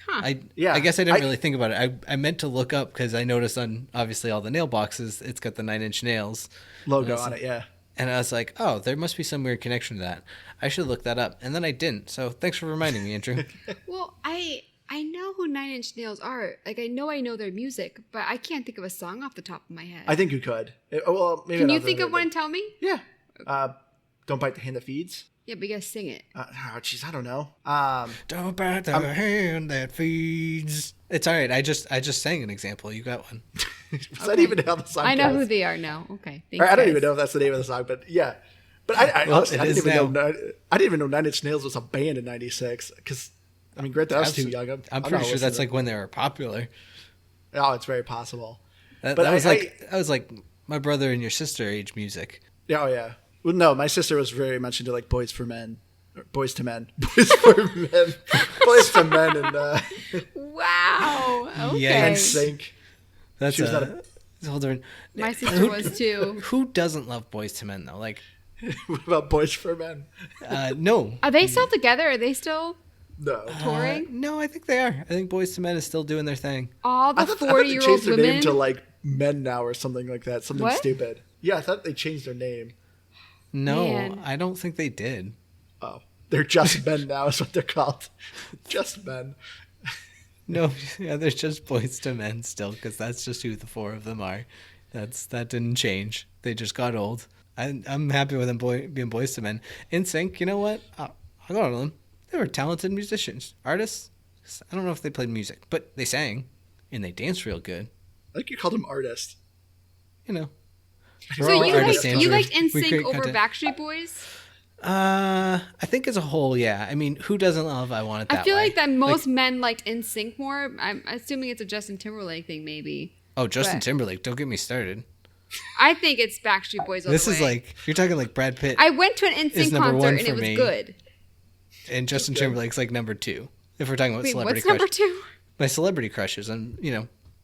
C: Huh.
B: I guess I didn't really think about it. I meant to look up because I noticed on obviously all the nail boxes, it's got the 9 Inch Nails
A: Logo on it, yeah.
B: And I was like, oh, there must be some weird connection to that. I should look that up. And then I didn't. So thanks for reminding me, Andrew.
C: Well, I know who 9 Inch Nails are. Like, I know their music, but I can't think of a song off the top of my head.
A: I think you could. Maybe
C: Can you
A: not
C: think
A: the-
C: of one and tell me?
A: Yeah. Don't bite the hand that feeds.
C: Yeah, but you gotta sing it.
A: Jeez, I don't know.
B: Don't bite the hand that feeds. It's all right. I just sang an example. You got one.
A: Does that even how the song
C: I know
A: goes?
C: who they are now. Okay,
A: Or I don't even know if that's the name of the song, but yeah. But I
B: Well,
A: honestly,
B: it
A: I didn't
B: is
A: even
B: now.
A: know. I didn't even know 9 Inch Nails was a band in '96. Because I mean, granted, I was too young.
B: I'm pretty sure that's like when they were popular.
A: Oh, it's very possible.
B: That
A: But
B: was like my brother and your sister age music.
A: Oh yeah. Well, no, my sister was very much into like Boys for Men, or Boys to Men, Boys for Men, Boys to Men, and
C: Wow. Okay.
B: Yeah.
A: NSYNC.
B: That's
A: She was not
B: it's a whole different.
C: My sister was too.
B: Who doesn't love Boys to Men though? Like,
A: What about Boys for Men?
B: no,
C: Are they still together? Are they still
A: No.
C: touring?
B: no, I think they are. I think Boys to Men is still doing their thing.
C: All the
A: I thought they
C: 40-year-old
A: changed their
C: women.
A: name to like Men Now or something like that. Something
C: What?
A: stupid. Yeah, I thought they changed their name.
B: No,
C: Man.
B: I don't think they did.
A: Oh, they're just Men Now is what they're called. Just Men.
B: No, yeah, they're just Boys to Men still, because that's just who the four of them are. That didn't change. They just got old. I'm happy with them being Boys to Men. NSYNC, you know what? I'll go on them. They were talented musicians, artists. I don't know if they played music, but they sang and they danced real good.
A: I think you called them artists.
B: You know.
C: So
B: We're all
C: you
B: artists,
C: liked
B: Andrew. We
C: NSYNC
B: create
C: over
B: content.
C: Backstreet Boys?
B: I think as a whole, yeah. I mean, who doesn't love I Want It That Way?
C: I feel like that most men liked NSYNC more. I'm assuming it's a Justin Timberlake thing, maybe.
B: Oh, Justin
C: But
B: Timberlake. Don't get me started.
C: I think it's Backstreet Boys all
B: This
C: the way.
B: is like, you're talking like Brad Pitt
C: I went to an
B: is
C: NSYNC
B: number
C: concert
B: one
C: and
B: for
C: it was
B: me.
C: good.
B: and Justin Timberlake's like number 2. If we're talking about
C: Wait,
B: celebrity
C: what's number
B: crushes.
C: 2?
B: My celebrity crushes. And,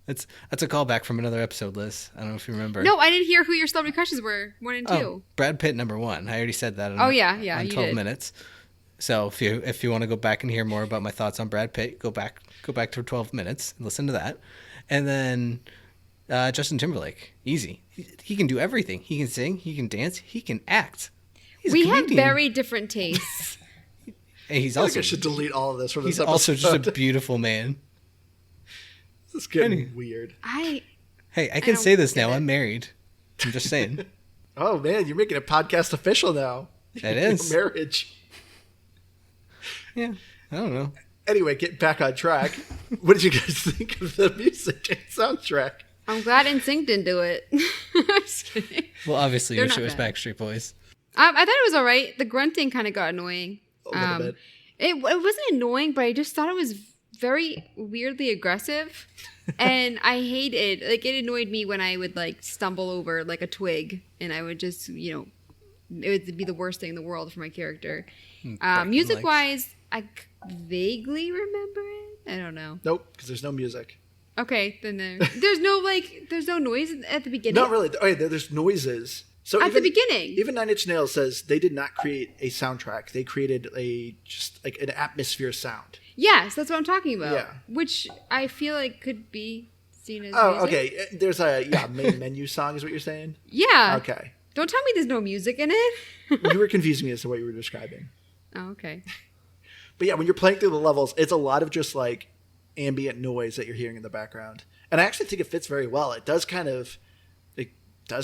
B: that's a callback from another episode, Liz. I don't know if you remember.
C: No, I didn't hear who your celebrity crushes were. 1 and 2.
B: Oh, Brad Pitt number 1. I already said that.
C: Oh, yeah,
B: on
C: you
B: 12
C: did.
B: minutes. So if you want to go back and hear more about my thoughts on Brad Pitt, go back to 12 minutes and listen to that. And then Justin Timberlake, easy. He can do everything. He can sing. He can dance. He can act. He's
C: We
B: a
C: have
B: comedian.
C: very different tastes.
B: And he's
A: I think
B: also
A: I should delete all of this from this
B: he's
A: episode.
B: also just a beautiful man.
A: This is getting weird.
B: Hey, I
C: I
B: can
C: don't
B: say this
C: get
B: now.
C: it.
B: I'm married. I'm just saying.
A: Oh man, you're making a podcast official now.
B: That is.
A: Your marriage.
B: Yeah. I don't know.
A: Anyway, get back on track. What did you guys think of the music and soundtrack?
C: I'm glad NSYNC didn't do it. I'm just kidding.
B: Well, obviously,
C: They're
B: your
C: not
B: shit was
C: bad.
B: Backstreet Boys.
C: I thought it was all right. The grunting kind of got annoying.
A: A little bit.
C: It wasn't annoying, but I just thought it was very weirdly aggressive. And I hated, like, it annoyed me when I would, like, stumble over, like, a twig. And I would just, it would be the worst thing in the world for my character. Music-wise, I vaguely remember it. I don't know.
A: Nope, because there's no music.
C: Okay, then there's no noise at the beginning.
A: Not really. Okay, there's noises. So
C: At the beginning.
A: even Nine Inch Nails says they did not create a soundtrack. They created just like an atmosphere sound.
C: Yes, that's what I'm talking about.
A: Yeah.
C: Which I feel like could be seen as
A: Oh,
C: music.
A: okay. There's a main menu song is what you're saying.
C: Yeah.
A: Okay,
C: Don't tell me there's no music in it.
A: you were confusing me as to what you were describing.
C: Oh, okay.
A: But yeah, when you're playing through the levels, it's a lot of just like ambient noise that you're hearing in the background, and I actually think it fits very well. It does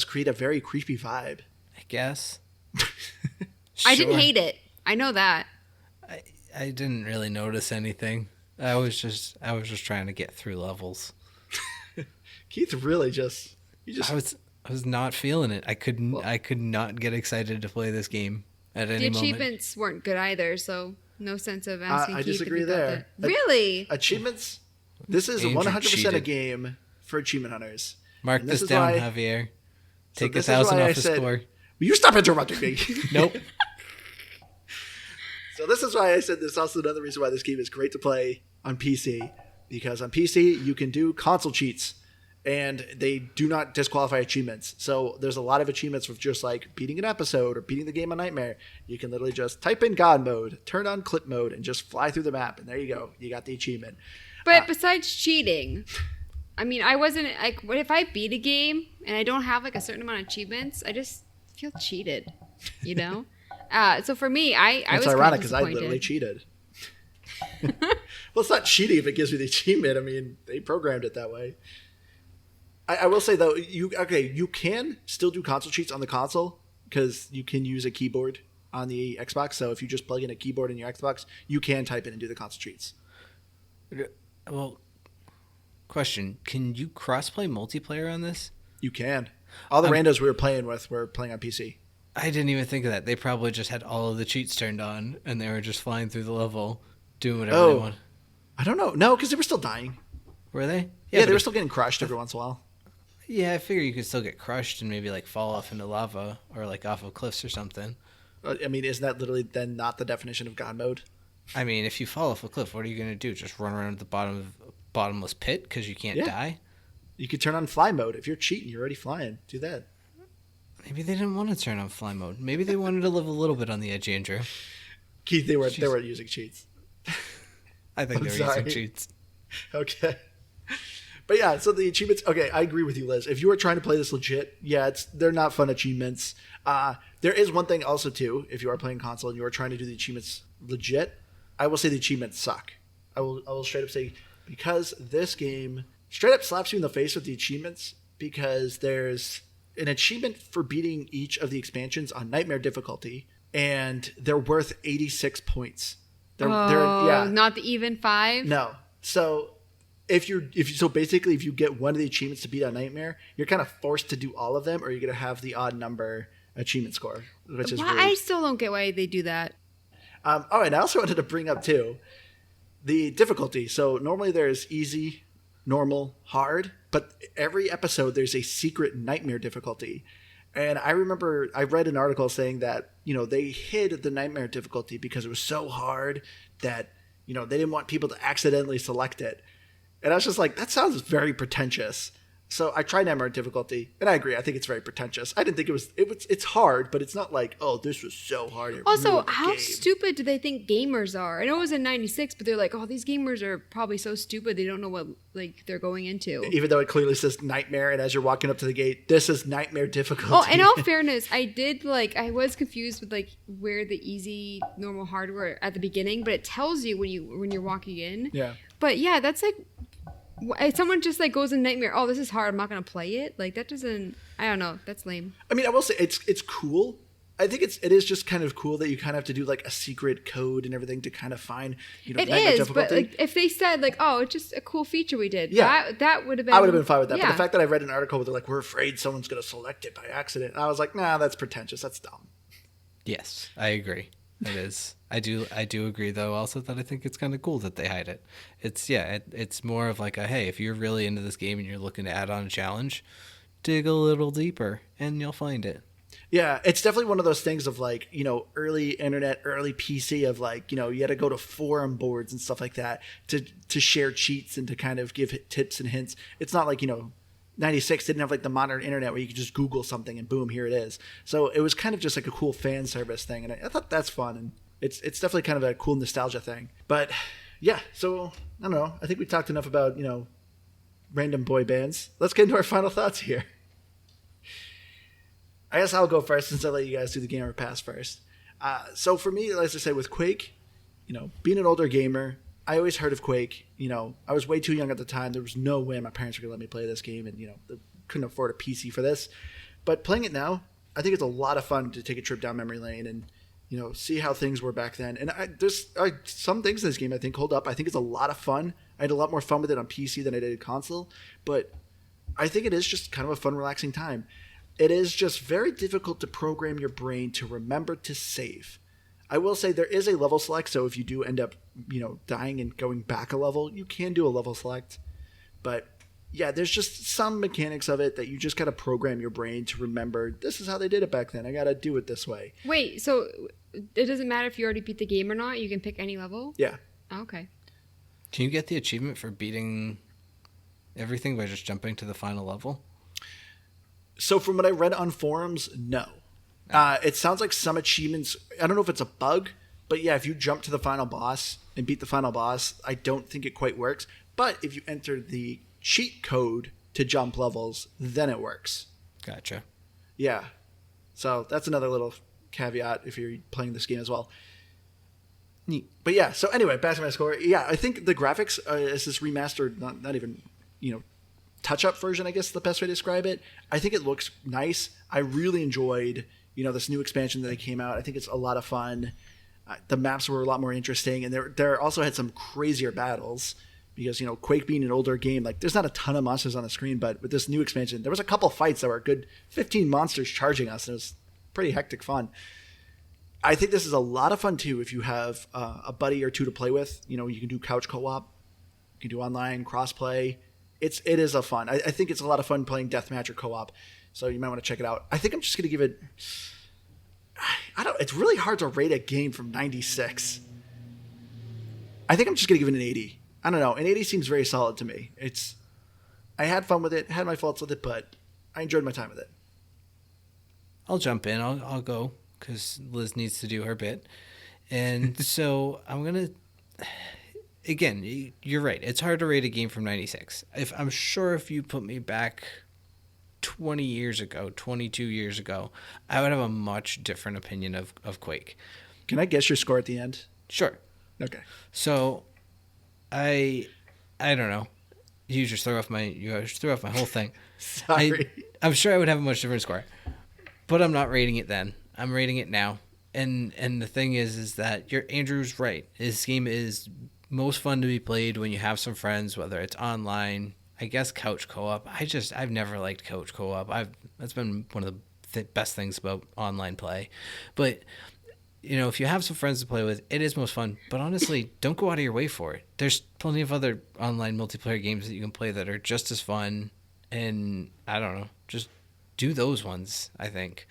A: create a very creepy vibe.
B: I guess.
C: I didn't
B: Sure.
C: hate it. I know that.
B: I didn't really notice anything. I was just trying to get through levels.
A: Keith really
B: I was not feeling it. I could not get excited to play this game at
C: The
B: any moment.
C: achievements weren't good either, so no sense of asking
A: I
C: Keith if
A: disagree
C: he thought
A: there.
C: that. Really?
A: Achievements. This is
B: Andrew
A: 100% a
B: cheated.
A: game for achievement hunters.
B: Mark
A: And
B: this
A: is
B: down,
A: why-
B: Javier. Take
A: this is
B: 1,000
A: why I
B: off the
A: said-
B: score.
A: Will you stop interrupting me?
B: Nope.
A: So this is why I said this is also another reason why this game is great to play on PC, because on PC you can do console cheats and they do not disqualify achievements. So there's a lot of achievements with just like beating an episode or beating the game on Nightmare. You can literally just type in God mode, turn on clip mode, and just fly through the map, and there you go. You got the achievement.
C: But besides cheating, I mean, I wasn't like, what if I beat a game and I don't have like a certain amount of achievements? I just feel cheated, you know? So for me, I
A: It's
C: was
A: ironic
C: because
A: because I literally cheated. Well, it's not cheating if it gives me the achievement. I mean, they programmed it that way. I will say though, you can still do console cheats on the console because you can use a keyboard on the Xbox. So if you just plug in a keyboard in your Xbox, you can type in and do the console cheats.
B: Well, question: can you crossplay multiplayer on this?
A: You can. All the randos we were playing with were playing on PC.
B: I didn't even think of that. They probably just had all of the cheats turned on, and they were just flying through the level, doing whatever they want.
A: I don't know. No, because they were still dying.
B: Were they?
A: Yeah,
B: but
A: they were still getting crushed every once in a while.
B: Yeah, I figure you could still get crushed and maybe like fall off into lava or like off of cliffs or something.
A: I mean, isn't that literally then not the definition of God mode?
B: I mean, if you fall off a cliff, what are you going to do? Just run around at the bottom of a bottomless pit because you can't die?
A: You could turn on fly mode. If you're cheating, you're already flying. Do that.
B: Maybe they didn't want to turn on fly mode. Maybe they wanted to live a little bit on the edge, Andrew.
A: Keith, they were using cheats.
B: I think they were
A: sorry.
B: using cheats.
A: Okay. But yeah, so the achievements. Okay, I agree with you, Liz. If you are trying to play this legit, yeah, they're not fun achievements. There is one thing also too. If you are playing console and you are trying to do the achievements legit, I will say the achievements suck. I will straight up say, because this game straight up slaps you in the face with the achievements, because there's an achievement for beating each of the expansions on Nightmare difficulty, and they're worth 86 points.
C: Not the even 5?
A: No. So if you get one of the achievements to beat on Nightmare, you're kind of forced to do all of them, or you're gonna have the odd number achievement score, which is
C: Why,
A: really...
C: I still don't get why they do that.
A: Oh, and I also wanted to bring up, too, the difficulty. So normally there's easy, normal, hard, but every episode there's a secret nightmare difficulty. And I remember I read an article saying that, they hid the nightmare difficulty because it was so hard that, they didn't want people to accidentally select it. And I was just like, that sounds very pretentious. So I tried nightmare difficulty, and I agree. I think it's very pretentious. I didn't think it's hard, but it's not like, oh, this was so hard.
C: Also, how stupid do they think gamers are? I know it was in 96, but they're like, oh, these gamers are probably so stupid they don't know what they're going into.
A: Even though it clearly says nightmare, and as you're walking up to the gate, this is nightmare difficulty.
C: Oh, in all fairness, I was confused with where the easy, normal, hard were at the beginning, but it tells you when you're walking in.
A: Yeah.
C: But yeah, that's someone just goes in nightmare. Oh, this is hard. I'm not gonna play it. That doesn't. I don't know. That's lame.
A: I mean, I will say it's cool. I think it is just kind of cool that you kind of have to do a secret code and everything to kind of find
C: it is. But if they said oh, it's just a cool feature we did, that would have been.
A: I would have been fine with that.
C: Yeah.
A: But the fact that I read an article where they're we're afraid someone's gonna select it by accident, and I was like, nah, that's pretentious. That's dumb.
B: Yes, I agree. It is. I do agree though also that I think it's kind of cool that they hide it. It's more of hey, if you're really into this game and you're looking to add on a challenge, dig a little deeper and you'll find it.
A: Yeah, it's definitely one of those things of early internet, early PC of you had to go to forum boards and stuff like that to share cheats and to kind of give tips and hints. It's not 96 didn't have the modern internet where you could just Google something and boom, here it is. So it was kind of just a cool fan service thing, and I thought that's fun, and it's definitely kind of a cool nostalgia thing. But yeah, so I don't know. I think we talked enough about random boy bands. Let's get into our final thoughts here. I guess I'll go first since I let you guys do the gamer pass first. So for me, as I say, with Quake, being an older gamer, I always heard of Quake. I was way too young at the time. There was no way my parents were going to let me play this game, and, they couldn't afford a PC for this. But playing it now, I think it's a lot of fun to take a trip down memory lane and, see how things were back then. And there's some things in this game I think hold up. I think it's a lot of fun. I had a lot more fun with it on PC than I did console. But I think it is just kind of a fun, relaxing time. It is just very difficult to program your brain to remember to save. I will say there is a level select, so if you do end up, dying and going back a level, you can do a level select. But yeah, there's just some mechanics of it that you just got to program your brain to remember, this is how they did it back then. I got to do it this way.
C: Wait, so it doesn't matter if you already beat the game or not? You can pick any level?
A: Yeah.
C: Oh, okay.
B: Can you get the achievement for beating everything by just jumping to the final level?
A: So from what I read on forums, no. It sounds like some achievements, I don't know if it's a bug, but yeah, if you jump to the final boss and beat the final boss, I don't think it quite works. But if you enter the cheat code to jump levels, then it works.
B: Gotcha.
A: Yeah. So that's another little caveat if you're playing this game as well.
B: Neat.
A: But yeah, so anyway, back to my score. Yeah, I think the graphics is this remastered, not even, touch-up version, I guess is the best way to describe it. I think it looks nice. I really enjoyed this new expansion that came out. I think it's a lot of fun. The maps were a lot more interesting, and there also had some crazier battles because, Quake being an older game, there's not a ton of monsters on the screen, but with this new expansion, there was a couple fights that were a good 15 monsters charging us, and it was pretty hectic fun. I think this is a lot of fun, too, if you have a buddy or two to play with. You can do couch co-op. You can do online, cross-play. It is a fun. I think it's a lot of fun playing deathmatch or co-op. So you might want to check it out. I think I'm just going to give it... It's really hard to rate a game from 96. I think I'm just going to give it an 80. I don't know. An 80 seems very solid to me. I had fun with it, had my faults with it, but I enjoyed my time with it.
B: I'll jump in. I'll go because Liz needs to do her bit. And so I'm going to... Again, you're right. It's hard to rate a game from 96. I'm sure if you put me back 20 years ago, 22 years ago, I would have a much different opinion of Quake.
A: Can I guess your score at the end?
B: Sure.
A: Okay.
B: So, I don't know. You just threw off my whole thing.
A: Sorry.
B: I'm sure I would have a much different score, but I'm not rating it then. I'm rating it now. And the thing is that Andrew's right. This game is most fun to be played when you have some friends, whether it's online, I guess couch co-op. I've never liked couch co-op. That's been one of the best things about online play. But if you have some friends to play with, it is most fun. But honestly, don't go out of your way for it. There's plenty of other online multiplayer games that you can play that are just as fun. And I don't know, just do those ones, I think.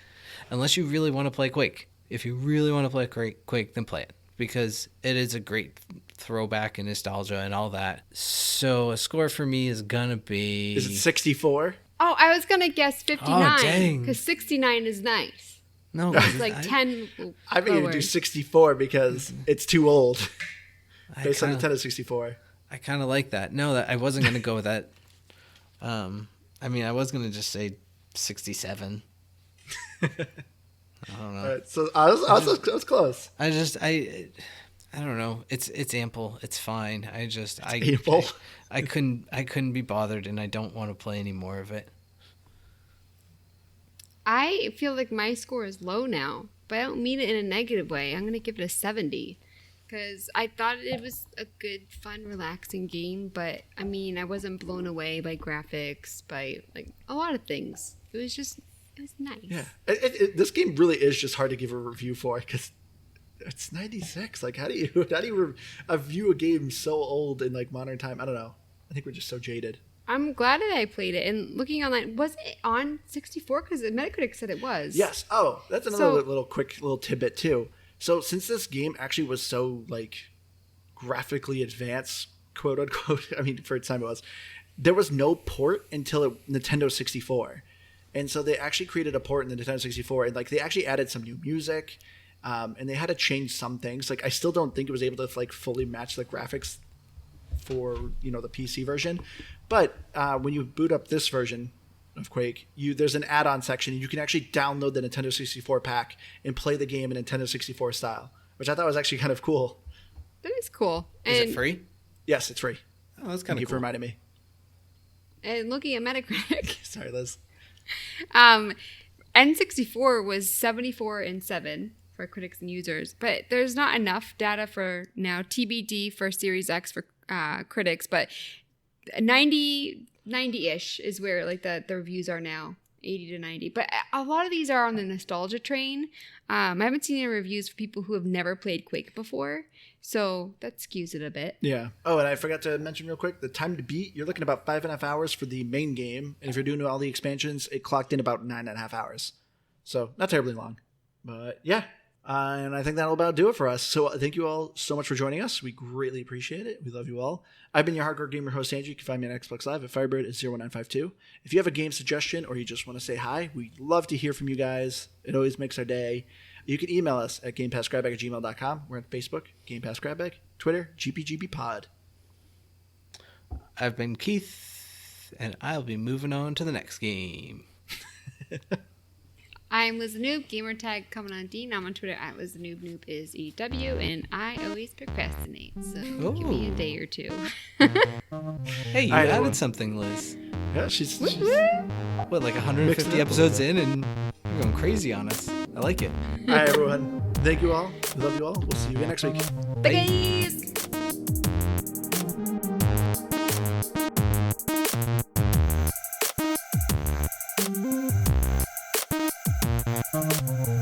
B: Unless you really want to play Quake. If you really want to play Quake, then play it. Because it is a great throwback and nostalgia and all that. So a score for me is going to be...
A: Is it 64?
C: Oh, I was going to guess 59.
B: Oh, dang.
C: Because 69 is nice.
B: No,
C: It's like 10
A: I'm going to
C: lower.
A: do 64 because it's too old. Based on
B: kinda-
A: Nintendo 64.
B: I kind of like that. No, that I wasn't going to go with that. I was going to just say 67. I don't know.
A: All right, so I was close.
B: I don't know. It's ample. It's fine.
A: Ample.
B: I couldn't be bothered, and I don't want to play any more of it.
C: I feel like my score is low now, but I don't mean it in a negative way. I'm going to give it a 70 because I thought it was a good, fun, relaxing game, but I wasn't blown away by graphics, by like a lot of things. It was nice.
A: Yeah, this game really is just hard to give a review for because it's 96. Like, how do you review a game so old in like modern time? I don't know. I think we're just so jaded.
C: I'm glad that I played it. And looking online, was it on 64? Because Metacritic said it was.
A: Yes. Oh, that's another quick tidbit too. So since this game actually was so like graphically advanced, quote unquote, for its time it was, there was no port until Nintendo 64. And so they actually created a port in the Nintendo 64 and like they actually added some new music and they had to change some things. Like I still don't think it was able to like fully match the graphics for, the PC version. But when you boot up this version of Quake, there's an add-on section. And you can actually download the Nintendo 64 pack and play the game in Nintendo 64 style, which I thought was actually kind of cool.
C: That is cool.
B: Is it free?
A: Yes, it's free.
B: Oh, that's
A: Thank
B: kind
A: you
B: of
A: for
B: cool.
A: reminding me.
C: And looking at Metacritic,
A: Sorry, Liz.
C: N64 was 74 and 7 for critics and users, but there's not enough data for now. TBD for Series X for critics, but 90-ish is where like the reviews are now, 80 to 90. But a lot of these are on the nostalgia train. I haven't seen any reviews for people who have never played Quake before, so that skews it a bit.
A: Yeah. Oh, and I forgot to mention real quick, the time to beat, you're looking at about 5.5 hours for the main game. And if you're doing all the expansions, it clocked in about 9.5 hours. So not terribly long. But yeah. And I think that'll about do it for us. So thank you all so much for joining us. We greatly appreciate it. We love you all. I've been your hardcore gamer host, Andrew. You can find me on Xbox Live at Firebird at 01952. If you have a game suggestion or you just want to say hi, we'd love to hear from you guys. It always makes our day. You can email us at gamepassgrabbag@gmail.com. We're on Facebook, Game Pass Grabbag, Twitter, GPGBpod.
B: I've been Keith, and I'll be moving on to the next game.
C: I'm Liz the Noob, gamertag coming on Dean. I'm on Twitter at Liz the Noob. Noob is EW, and I always procrastinate. So give me a day or two.
B: Hey, you
A: Hi,
B: added
A: everyone.
B: something, Liz.
A: Yeah, she's
B: What, like 150 episodes in, and you're going crazy on us. I like it.
A: All right, everyone. Thank you all. We love you all. We'll see you again next week.
C: Bye, guys!
A: Bye.